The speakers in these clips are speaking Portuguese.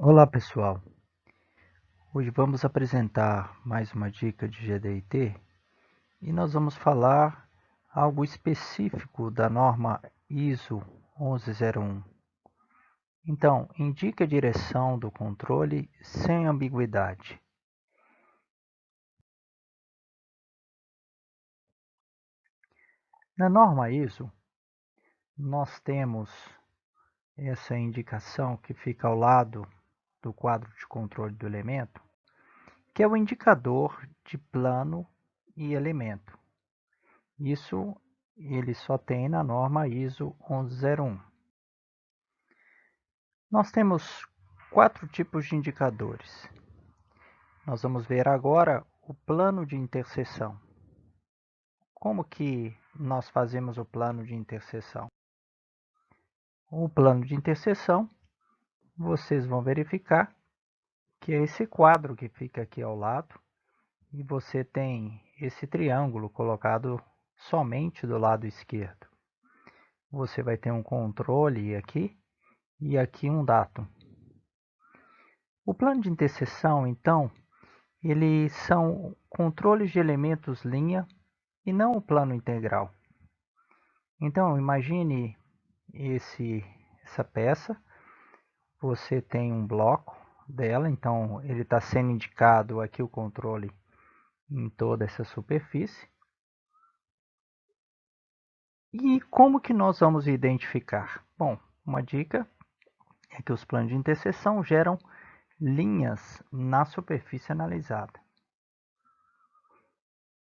Olá pessoal, hoje vamos apresentar mais uma dica de GDT e nós vamos falar algo específico da norma ISO 1101. Então, indique a direção do controle sem ambiguidade. Na norma ISO, nós temos essa indicação que fica ao lado do quadro de controle do elemento, que é o indicador de plano e elemento. Isso ele só tem na norma ISO 1101. Nós temos 4 tipos de indicadores. Nós vamos ver agora o plano de interseção. Como que nós fazemos o plano de interseção? O plano de interseção, vocês vão verificar que é esse quadro que fica aqui ao lado, e você tem esse triângulo colocado somente do lado esquerdo. Você vai ter um controle aqui e aqui um datum. O plano de interseção, então, eles são controles de elementos linha e não o plano integral. Então, imagine essa peça, você tem um bloco dela, então ele está sendo indicado aqui o controle em toda essa superfície. E como que nós vamos identificar? Bom, uma dica é que os planos de interseção geram linhas na superfície analisada.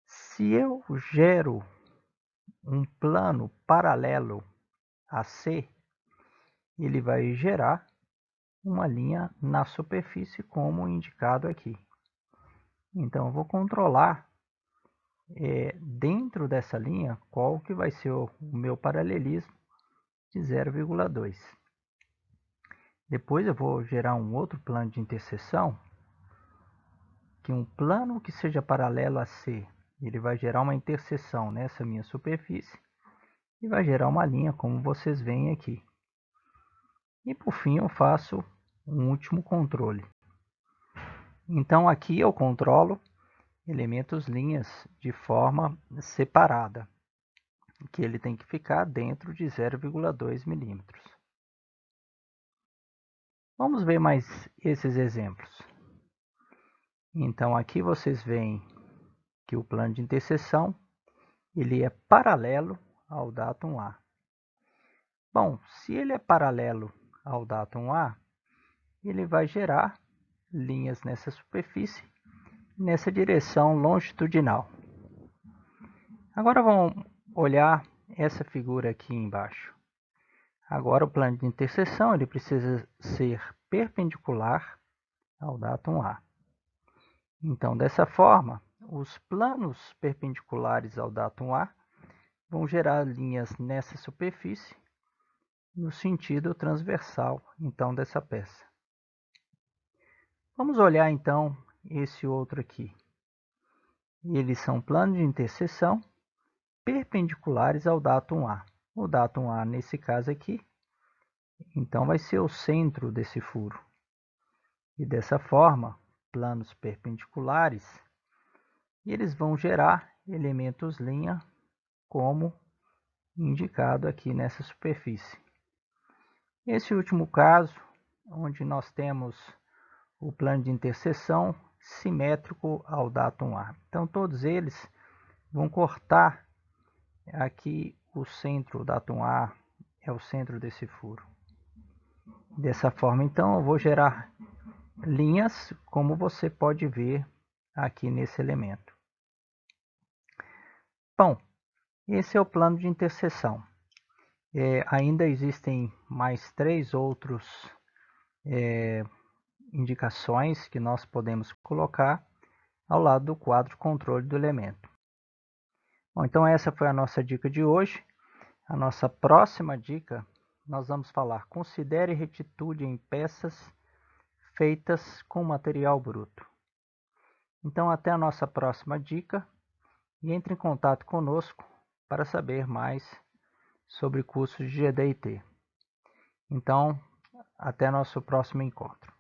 Se eu gero um plano paralelo a C, ele vai gerar uma linha na superfície como indicado aqui. Então eu vou controlar dentro dessa linha qual que vai ser o meu paralelismo de 0,2. Depois eu vou gerar um outro plano de interseção, que um plano que seja paralelo a C, ele vai gerar uma interseção nessa minha superfície e vai gerar uma linha como vocês veem aqui. E por fim eu faço um último controle. Então aqui eu controlo elementos linhas de forma separada, que ele tem que ficar dentro de 0,2 milímetros. Vamos ver mais esses exemplos. Então aqui vocês veem que o plano de interseção ele é paralelo ao datum A. Bom, se ele é paralelo ao datum A, ele vai gerar linhas nessa superfície, nessa direção longitudinal. Agora vamos olhar essa figura aqui embaixo. Agora o plano de interseção ele precisa ser perpendicular ao datum A. Então, dessa forma, os planos perpendiculares ao datum A vão gerar linhas nessa superfície no sentido transversal, então, dessa peça. Vamos olhar, então, esse outro aqui. Eles são planos de interseção perpendiculares ao datum A. O datum A, nesse caso aqui, então vai ser o centro desse furo. E dessa forma, planos perpendiculares, eles vão gerar elementos linha como indicado aqui nessa superfície. Esse último caso, onde nós temos o plano de interseção simétrico ao datum A. Então todos eles vão cortar aqui o centro, o datum A é o centro desse furo. Dessa forma, então, eu vou gerar linhas, como você pode ver aqui nesse elemento. Bom, esse é o plano de interseção. Ainda existem mais 3 outros indicações que nós podemos colocar ao lado do quadro de controle do elemento. Bom, então essa foi a nossa dica de hoje. A nossa próxima dica, nós vamos falar: considere retitude em peças feitas com material bruto. Então até a nossa próxima dica e entre em contato conosco para saber mais sobre cursos de GDT. Então, até nosso próximo encontro.